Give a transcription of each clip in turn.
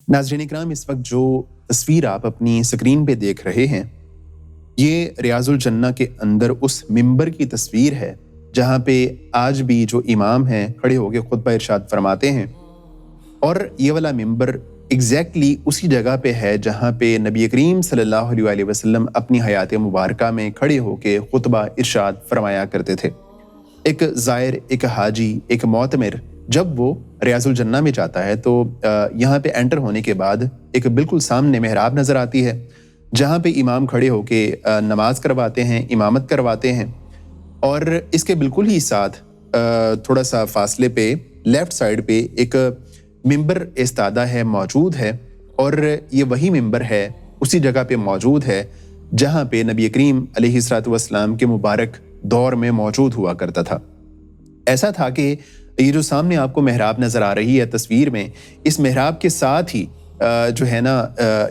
नाज़रीन इकराम, इस वक्त जो तस्वीर आप अपनी स्क्रीन पे देख रहे हैं, ये रियाजुल जन्ना के अंदर उस मिंबर की तस्वीर है जहाँ पे आज भी जो इमाम हैं खड़े होकर खुतबा इरशाद फरमाते हैं। और ये वाला मिंबर एग्जैक्टली उसी जगह पे है जहाँ पे नबी करीम सल्लल्लाहु अलैहि वसल्लम अपनी हयात मुबारका में खड़े होकर खुतबा इरशाद फरमाया करते थे। एक ज़ायर, एक हाजी, एक मोतमिर जब वो रियाजुल जन्ना में जाता है तो यहाँ पे एंटर होने के बाद एक बिल्कुल सामने मेहराब नज़र आती है जहाँ पे इमाम खड़े होके नमाज करवाते हैं, इमामत करवाते हैं। और इसके बिल्कुल ही साथ थोड़ा सा फासले पे लेफ़्ट साइड पे एक मिंबर इस्तादा है, मौजूद है। और ये वही मिंबर है, उसी जगह पे मौजूद है जहाँ पे नबी करीम अलैहिस्सलातु वस्सलाम के मुबारक दौर में मौजूद हुआ करता था। ऐसा था कि ये जो सामने आपको मेहराब नज़र आ रही है तस्वीर में, इस मेहराब के साथ ही जो है ना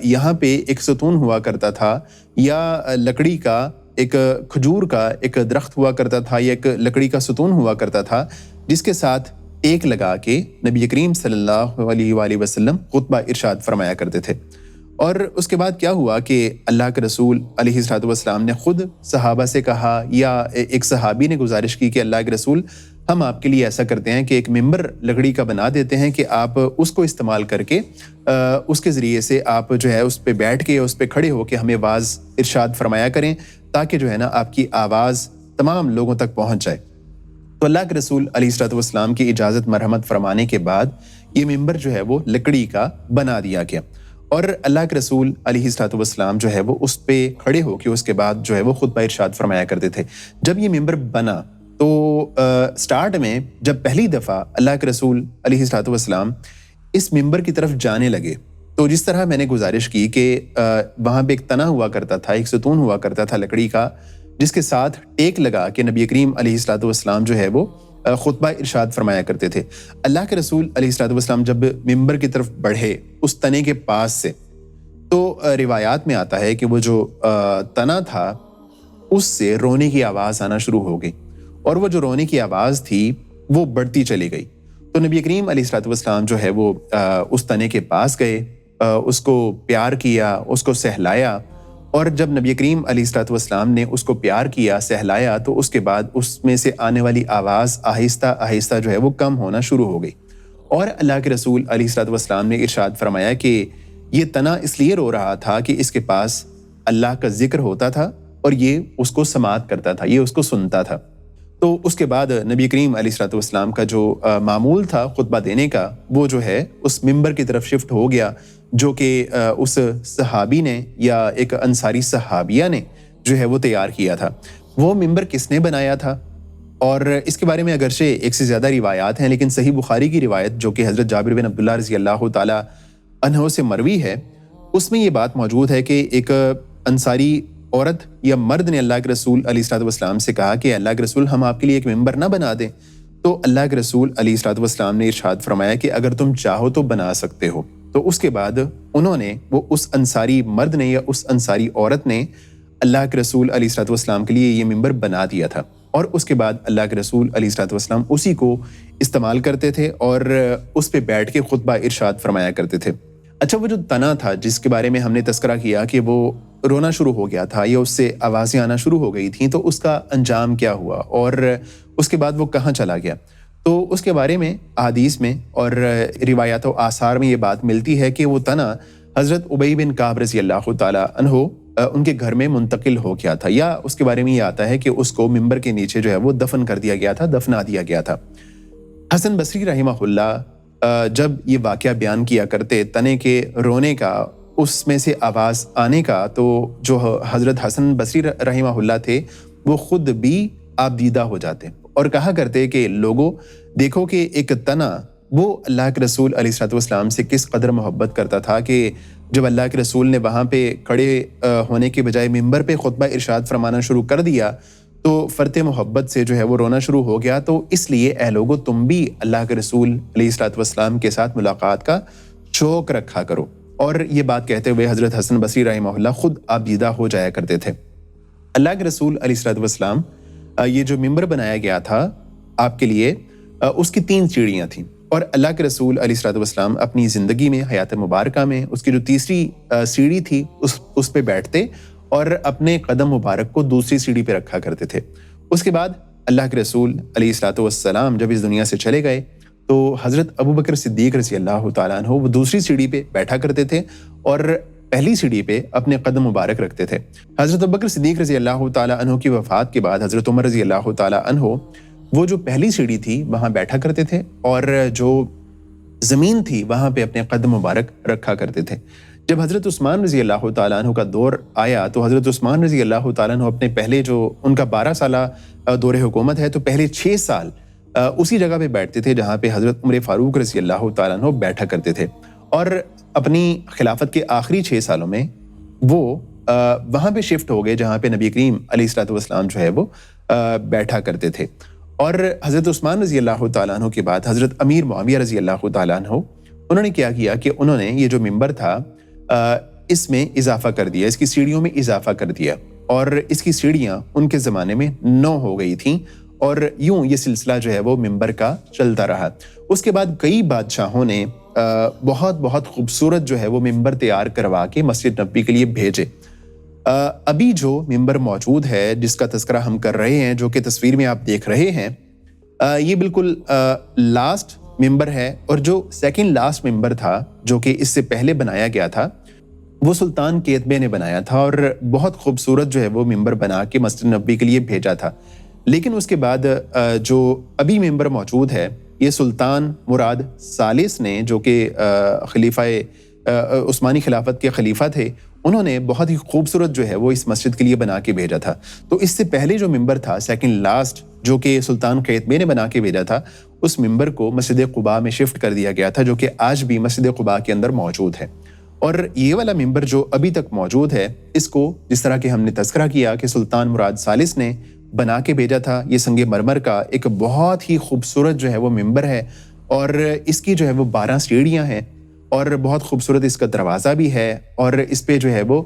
यहाँ पे एक सतून हुआ करता था, या लकड़ी का एक खजूर का एक दरख्त हुआ करता था, या एक लकड़ी का सतून हुआ करता था जिसके साथ टेक लगा के नबी करीम सल्लल्लाहु अलैहि वसल्लम खुतबा इरशाद फरमाया करते थे। और उसके बाद क्या हुआ कि अल्लाह के रसूल अलैहिस्सलातु वस्सलाम ने खुद सहाबा से कहा, या एक सहाबी ने गुजारिश की कि अल्लाह के रसूल, हम आपके लिए ऐसा करते हैं कि एक मिंबर लकड़ी का बना देते हैं कि आप उसको इस्तेमाल करके उसके ज़रिए से आप जो है उस पर बैठ के, उस पर खड़े होकर हमें आवाज़ इरशाद फरमाया करें, ताकि जो है ना आपकी आवाज़ तमाम लोगों तक पहुँच जाए। तो अल्लाह के रसूल अलैहिस्सलातु वस्सलाम की इजाज़त मरहमत फरमाने के बाद ये मिंबर जो है वो लकड़ी का बना दिया गया। और अल्लाह के रसूल अलैहिस्सलातु वस्सलाम जो है वो उस पर खड़े होकर उसके बाद जो है वो खुतबा इरशाद फरमाया करते थे। जब ये मिंबर बना तो स्टार्ट में जब पहली दफ़ा अल्लाह के रसूल अलैहिस्सलातु वस्सलाम इस मिंबर की तरफ जाने लगे, तो जिस तरह मैंने गुजारिश की कि वहाँ पे एक तना हुआ करता था, एक सतून हुआ करता था लकड़ी का, जिसके साथ टेक लगा के नबी करीम अलैहिस्सलातु वस्सलाम जो है वो खुतबा इरशाद फरमाया करते थे। अल्लाह के रसूल अलैहिस्सलातु वस्सलाम जब मिंबर की तरफ बढ़े उस तने के पास से, तो रिवायात में आता है कि वो जो तना था उससे रोने की आवाज़ आना शुरू हो गई, और वो जो रोने की आवाज़ थी वो बढ़ती चली गई। तो नबी करीम अलैहिस्सलातु वस्सलाम जो है वो उस तने के पास गए, उसको प्यार किया, उसको सहलाया। और जब नबी करीम अलैहिस्सलातु वस्सलाम ने उसको प्यार किया, सहलाया, तो उसके बाद उसमें से आने वाली आवाज़ आहिस्ता आहिस्ता जो है वो कम होना शुरू हो गई। और अल्लाह के रसूल अलैहिस्सलातु वस्सलाम ने इरशाद फरमाया कि ये तना इसलिए रो रहा था कि इसके पास अल्लाह का जिक्र होता था और ये उसको समात करता था, ये उसको सुनता था। तो उसके बाद नबी करीम अलैहिस्सलातु वस्सलाम का जो मामूल था खुतबा देने का, वो जो है उस मिंबर की तरफ शिफ्ट हो गया, जो कि उस सहाबी ने या एक अंसारी सहाबिया ने जो है वो तैयार किया था। वो मिंबर किसने बनाया था, और इसके बारे में अगरचे एक से ज़्यादा रिवायात हैं, लेकिन सही बुखारी की रिवायत जो कि हज़रत जाबिर बिन अब्दुल्लाह रज़ी अल्लाह ताला अन्हो से मरवी है, उसमें ये बात मौजूद है कि एक अंसारी औरत या मर्द ने अल्लाह के रसूल अलैहिस्सलातु वस्सलाम से कहा कि अल्लाह के रसूल, हम आपके लिए एक मिंबर ना बना दें। तो अल्लाह के रसूल अलैहिस्सलातु वस्सलाम ने इरशाद फरमाया कि अगर तुम चाहो तो बना सकते हो। तो उसके बाद उन्होंने, वो उस अंसारी मर्द ने या उस अंसारी औरत ने अल्लाह के रसूल अलैहिस्सलातु वस्सलाम के लिए ये मिंबर बना दिया था। और उसके बाद अल्लाह के रसूल अलैहिस्सलातु वस्सलाम उसी को इस्तेमाल करते थे और उस पर बैठ के खुतबा इरशाद फरमाया करते थे। अच्छा, वो जो तना था जिसके बारे में हमने तस्करा किया कि वो रोना शुरू हो गया था या उससे आवाज़ें आना शुरू हो गई थी, तो उसका अंजाम क्या हुआ और उसके बाद वो कहाँ चला गया, तो उसके बारे में अहादीस में और रिवायात व आसार में ये बात मिलती है कि वो तना हज़रत उबई बिन काब रज़ी अल्लाह ताला अन्हो उनके घर में मुंतकिल हो गया था, या उसके बारे में ये आता है कि उसको मिंबर के नीचे जो है वो दफन कर दिया गया था, दफना दिया गया था। हसन बसरी रहिमहुल्लाह जब ये वाक़या बयान किया करते तने के रोने का, उसमें से आवाज़ आने का, तो जो हज़रत हसन बसरी रहिमहुल्लाह थे वो ख़ुद भी आबदीदा हो जाते और कहा करते कि लोगों देखो कि एक तना वो अल्लाह के रसूल अलैहिस्सलातु वस्सलाम से किस कदर मोहब्बत करता था कि जब अल्लाह के रसूल ने वहाँ पे खड़े होने के बजाय मिंबर पे खुतबा इरशाद फरमाना शुरू कर दिया, तो फ़र्ते मोहब्बत से जो है वो रोना शुरू हो गया। तो इसलिए ऐ लोगों, तुम भी अल्लाह के रसूल अलैहिस्सलातु वस्सलाम के साथ मुलाकात का शौक़ रखा करो। और ये बात कहते हुए हज़रत हसन बसरी रहमहुल्लाह खुद आबदीदा हो जाया करते थे। अल्लाह के रसूल अलैहिस्सलातु वस्सलाम ये जो मिंबर बनाया गया था आपके लिए, उसकी 3 सीढ़ियाँ थीं। اور اللہ کے رسول علیہ الصلوۃ والسلام اپنی زندگی میں حیات مبارکہ میں اس کی جو تیسری سیڑھی تھی اس پہ بیٹھتے اور اپنے قدم مبارک کو دوسری سیڑھی پہ رکھا کرتے تھے۔ اس کے بعد اللہ کے رسول علیہ الصلوۃ والسلام جب اس دنیا سے چلے گئے تو حضرت ابوبکر صدیق رضی اللہ تعالیٰ عنہ وہ دوسری سیڑھی پہ بیٹھا کرتے تھے اور پہلی سیڑھی پہ اپنے قدم مبارک رکھتے تھے۔ حضرت ابوبکر صدیق رضی اللہ تعالیٰ عنہ کی وفات کے بعد حضرت عمر رضی اللہ تعالیٰ عنہ وہ جو پہلی سیڑھی تھی وہاں بیٹھا کرتے تھے اور جو زمین تھی وہاں پہ اپنے قدم مبارک رکھا کرتے تھے۔ جب حضرت عثمان رضی اللہ تعالیٰ عنہ کا دور آیا تو حضرت عثمان رضی اللہ تعالیٰ عنہ اپنے پہلے جو ان کا 12 سالہ دور حکومت ہے تو پہلے 6 سال اسی جگہ پہ بیٹھتے تھے جہاں پہ حضرت عمر فاروق رضی اللہ تعالیٰ عنہ بیٹھا کرتے تھے، اور اپنی خلافت کے آخری 6 سالوں میں وہ وہاں پہ شفٹ ہو گئے جہاں پہ نبی کریم علیہ الصلوۃ والسلام جو ہے وہ بیٹھا کرتے تے۔ اور حضرت عثمان رضی اللہ تعالیٰ عنہ کے بعد حضرت امیر معاویہ رضی اللہ تعالیٰ عنہ انہوں نے کیا کیا کہ انہوں نے یہ جو ممبر تھا اس میں اضافہ کر دیا، اس کی سیڑھیوں میں اضافہ کر دیا، اور اس کی سیڑھیاں ان کے زمانے میں 9 ہو گئی تھیں، اور یوں یہ سلسلہ جو ہے وہ ممبر کا چلتا رہا۔ اس کے بعد کئی بادشاہوں نے بہت خوبصورت جو ہے وہ ممبر تیار کروا کے مسجد نبوی کے لیے بھیجے۔ ابھی جو ممبر موجود ہے جس کا تذکرہ ہم کر رہے ہیں، جو کہ تصویر میں آپ دیکھ رہے ہیں، یہ بالکل لاسٹ ممبر ہے، اور جو سیکنڈ لاسٹ ممبر تھا جو کہ اس سے پہلے بنایا گیا تھا وہ سلطان قیتبے نے بنایا تھا، اور بہت خوبصورت جو ہے وہ ممبر بنا کے مسجد نبوی کے لیے بھیجا تھا۔ لیکن اس کے بعد جو ابھی ممبر موجود ہے یہ سلطان مراد ثالث نے، جو کہ خلیفہ عثمانی خلافت کے خلیفہ تھے، انہوں نے بہت ہی خوبصورت جو ہے وہ اس مسجد کے لیے بنا کے بھیجا تھا۔ تو اس سے پہلے جو ممبر تھا سیکنڈ لاسٹ جو کہ سلطان قیتبے نے بنا کے بھیجا تھا، اس ممبر کو مسجد قباء میں شفٹ کر دیا گیا تھا، جو کہ آج بھی مسجد قباء کے اندر موجود ہے۔ اور یہ والا ممبر جو ابھی تک موجود ہے، اس کو جس طرح کہ ہم نے تذکرہ کیا کہ سلطان مراد ثالث نے بنا کے بھیجا تھا، یہ سنگ مرمر کا ایک بہت ہی خوبصورت جو ہے وہ ممبر ہے، اور اس کی جو ہے وہ 12 سیڑھیاں ہیں، اور بہت خوبصورت اس کا دروازہ بھی ہے، اور اس پہ جو ہے وہ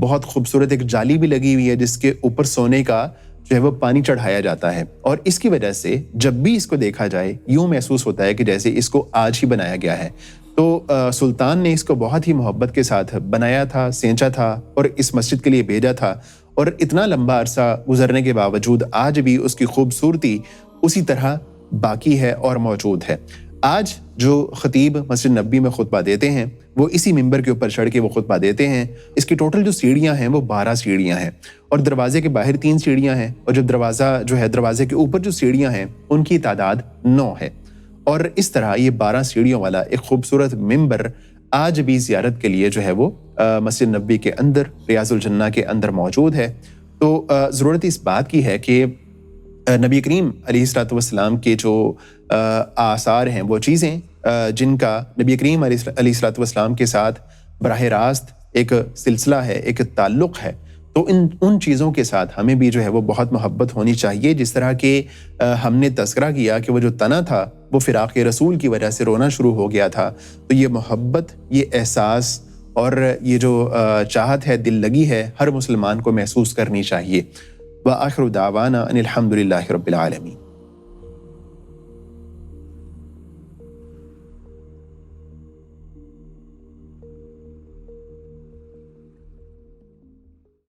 بہت خوبصورت ایک جالی بھی لگی ہوئی ہے جس کے اوپر سونے کا جو ہے وہ پانی چڑھایا جاتا ہے، اور اس کی وجہ سے جب بھی اس کو دیکھا جائے یوں محسوس ہوتا ہے کہ جیسے اس کو آج ہی بنایا گیا ہے۔ تو سلطان نے اس کو بہت ہی محبت کے ساتھ بنایا تھا، سینچا تھا، اور اس مسجد کے لیے بھیجا تھا، اور اتنا لمبا عرصہ گزرنے کے باوجود آج بھی اس کی خوبصورتی اسی طرح باقی ہے اور موجود ہے۔ آج جو خطیب مسجد نبوی میں خطبہ دیتے ہیں وہ اسی ممبر کے اوپر چڑھ کے وہ خطبہ دیتے ہیں۔ اس کی ٹوٹل جو سیڑھیاں ہیں وہ 12 سیڑھیاں ہیں، اور دروازے کے باہر 3 سیڑھیاں ہیں، اور جو دروازہ جو ہے دروازے کے اوپر جو سیڑھیاں ہیں ان کی تعداد 9 ہے۔ اور اس طرح یہ 12 سیڑھیوں والا ایک خوبصورت ممبر آج بھی زیارت کے لیے جو ہے وہ مسجد نبوی کے اندر ریاض الجنہ کے اندر موجود ہے۔ تو ضرورت اس بات کی ہے کہ نبی کریم علیہ الصلوۃ والسلام کے جو آثار ہیں، وہ چیزیں جن کا نبی کریم علیہ الصلوۃ والسلام کے ساتھ براہ راست ایک سلسلہ ہے، ایک تعلق ہے، تو ان چیزوں کے ساتھ ہمیں بھی جو ہے وہ بہت محبت ہونی چاہیے۔ جس طرح کہ ہم نے تذکرہ کیا کہ وہ جو تنا تھا وہ فراق رسول کی وجہ سے رونا شروع ہو گیا تھا، تو یہ محبت، یہ احساس اور یہ جو چاہت ہے، دل لگی ہے، ہر مسلمان کو محسوس کرنی چاہیے۔ وآخر دعوانا ان الحمد للہ رب العالمین۔